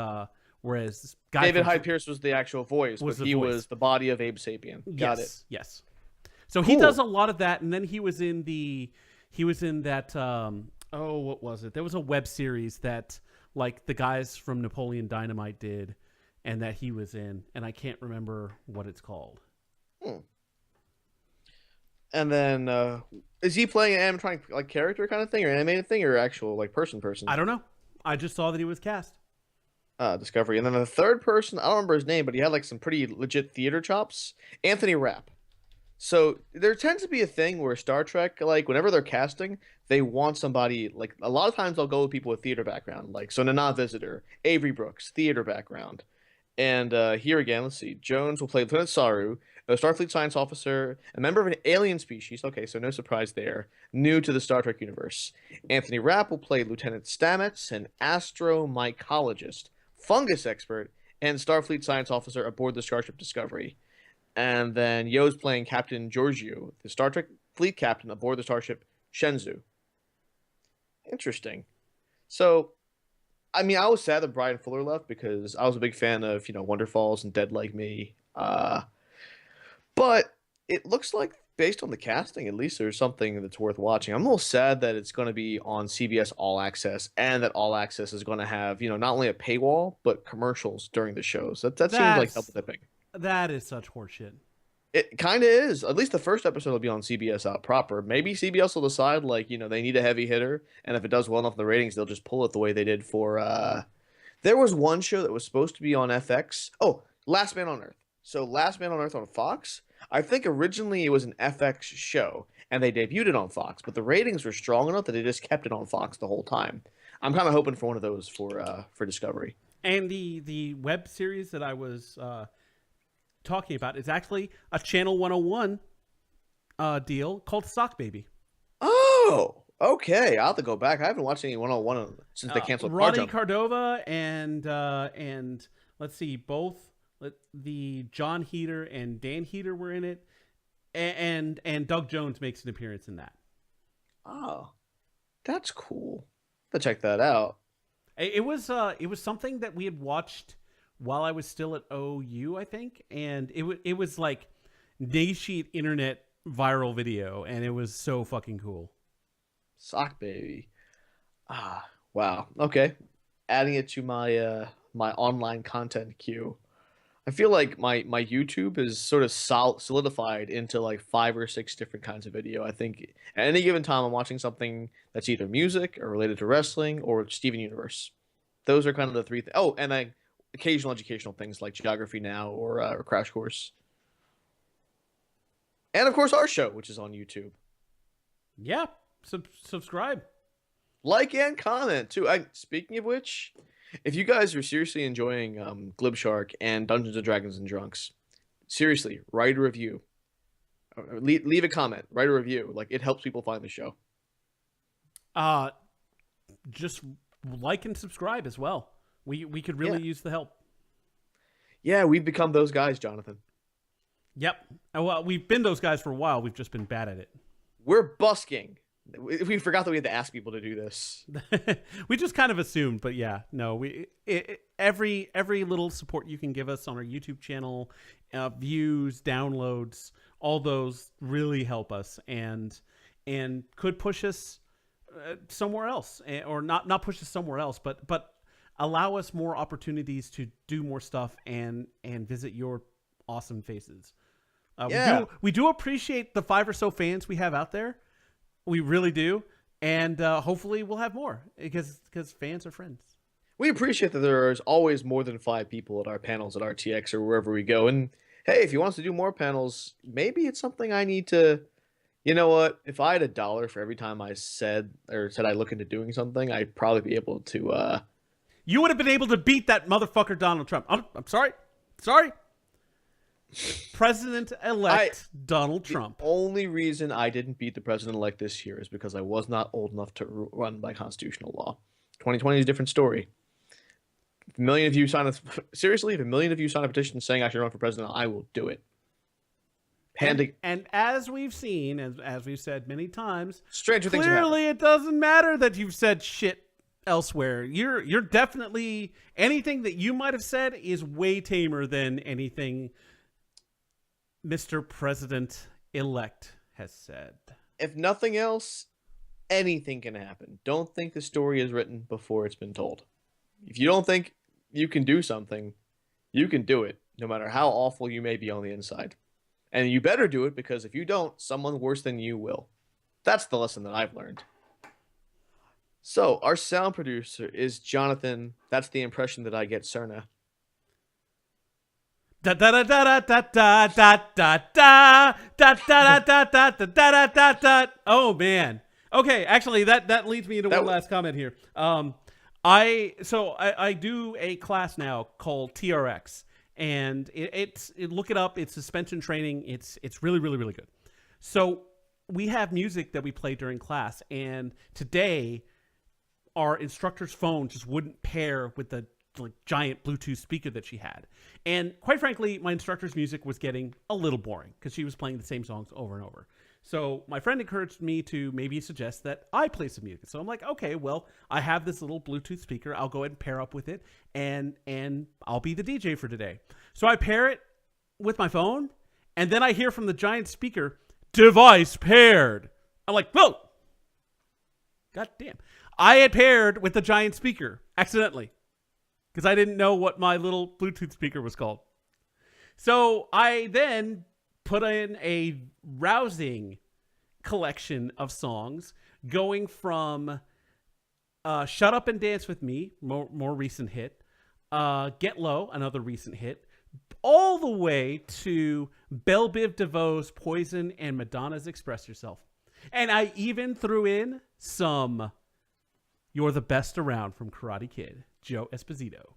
David Hyde Pierce was the actual voice, but he was the body of Abe Sapien. Got it. Yes. So he does a lot of that, and then he was in that what was it? There was a web series that like the guys from Napoleon Dynamite did, and that he was in, and I can't remember what it's called. And then is he playing an animatronic like character kind of thing, or animated thing, or actual like person? I don't know. I just saw that he was cast. Discovery. And then the third person, I don't remember his name, but he had like some pretty legit theater chops. Anthony Rapp. So there tends to be a thing where Star Trek, like whenever they're casting, they want somebody like a lot of times they'll go with people with theater background, like so Nana Visitor, Avery Brooks, theater background. And here again, let's see. Jones will play Lieutenant Saru, a Starfleet science officer, a member of an alien species. Okay, so no surprise there. New to the Star Trek universe. Anthony Rapp will play Lieutenant Stamets, an astromycologist, fungus expert, and Starfleet science officer aboard the Starship Discovery. And then Yo's playing Captain Giorgio, the Star Trek fleet captain aboard the Starship Shenzhou. Interesting. So, I mean, I was sad that Brian Fuller left because I was a big fan of, Wonder Falls and Dead Like Me. But it looks like, based on the casting, at least there's something that's worth watching. I'm a little sad that it's going to be on CBS All Access, and that All Access is going to have, not only a paywall, but commercials during the shows. That seems like double dipping. That is such horseshit. It kind of is. At least the first episode will be on CBS out proper. Maybe CBS will decide, like, they need a heavy hitter, and if it does well enough in the ratings, they'll just pull it the way they did for, there was one show that was supposed to be on FX. Oh, Last Man on Earth. So Last Man on Earth on Fox, I think originally it was an FX show, and they debuted it on Fox, but the ratings were strong enough that they just kept it on Fox the whole time. I'm kind of hoping for one of those for Discovery. And the web series that I was talking about is actually a Channel 101 deal called Sock Baby. Oh, okay. I'll have to go back. I haven't watched any 101 since they canceled Ronnie Car Jump. Cordova and let's see, both the John Heater and Dan Heater were in it, and Doug Jones makes an appearance in that. Oh, that's cool. Let's check that out. It was something that we had watched while I was still at OU, I think, and it was like nascent internet viral video, and it was so fucking cool. Sock Baby. Ah, wow. Okay. Adding it to my my online content queue. I feel like my YouTube is sort of solidified into like 5 or 6 different kinds of video. I think at any given time I'm watching something that's either music or related to wrestling or Steven Universe. Those are kind of the three. Oh, and occasional educational things like Geography Now or Crash Course, and of course our show, which is on YouTube. Yeah, subscribe, Like and comment too. Speaking of which, if you guys are seriously enjoying Glib Shark and Dungeons and Dragons and Drunks, seriously, write a review. Leave a comment. Write a review. Like, it helps people find the show. Just like and subscribe as well. We could really use the help. Yeah, we've become those guys, Jonathan. Yep. Well, we've been those guys for a while. We've just been bad at it. We're busking. We forgot that we had to ask people to do this. We just kind of assumed, but yeah, no. Every little support you can give us on our YouTube channel, views, downloads, all those really help us and could push us somewhere else, or not push us somewhere else, but allow us more opportunities to do more stuff and visit your awesome faces. We do appreciate the 5 or so fans we have out there. We really do, and hopefully we'll have more because fans are friends. We appreciate that there is always more than 5 people at our panels at RTX or wherever we go. And hey, if you want us to do more panels, maybe it's something I need to. You know what? If I had $1 for every time I said I look into doing something, I'd probably be able to. You would have been able to beat that motherfucker Donald Trump. I'm sorry. President-elect Donald Trump. The only reason I didn't beat the president-elect this year is because I was not old enough to run by constitutional law. 2020 is a different story. If a million of you sign a petition saying I should run for president, I will do it. And as we've seen, as we've said many times, stranger things clearly it doesn't matter that you've said shit elsewhere. You're definitely, anything that you might have said is way tamer than anything Mr. President-elect has said. If nothing else, anything can happen. Don't think the story is written before it's been told. If you don't think you can do something, you can do it, no matter how awful you may be on the inside. And you better do it, because if you don't, someone worse than you will. That's the lesson that I've learned. So, our sound producer is Jonathan. That's the impression that I get, Cerna. Da da da da da da da da da da da da da da da da da da. Oh man. Okay, actually that leads me into one last comment here. I do a class now called TRX, and it's look it up. It's suspension training. It's really good. So we have music that we play during class, and today our instructor's phone just wouldn't pair with the giant Bluetooth speaker that she had. And quite frankly, my instructor's music was getting a little boring because she was playing the same songs over and over. So my friend encouraged me to maybe suggest that I play some music. So I'm like, okay, well, I have this little Bluetooth speaker. I'll go ahead and pair up with it, and I'll be the DJ for today. So I pair it with my phone, and then I hear from the giant speaker, device paired. I'm like, whoa! God damn. I had paired with the giant speaker accidentally, because I didn't know what my little Bluetooth speaker was called. So I then put in a rousing collection of songs, going from Shut Up and Dance With Me, more recent hit, Get Low, another recent hit, all the way to Belle Biv DeVoe's Poison and Madonna's Express Yourself. And I even threw in some You're the Best Around from Karate Kid, Joe Esposito.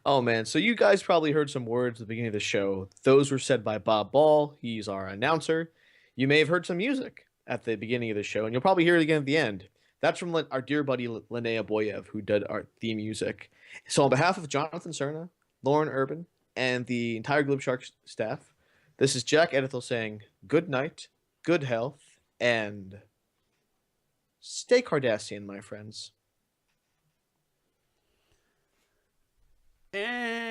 Oh man, so you guys probably heard some words at the beginning of the show. Those were said by Bob Ball. He's our announcer. You may have heard some music at the beginning of the show, and you'll probably hear it again at the end. That's from our dear buddy Linnea Boyev, who did our theme music. So on behalf of Jonathan Cerna, Lauren Urban, and the entire Glib Shark staff, this is Jack Edithel saying good night, good health, and stay Cardassian, my friends. And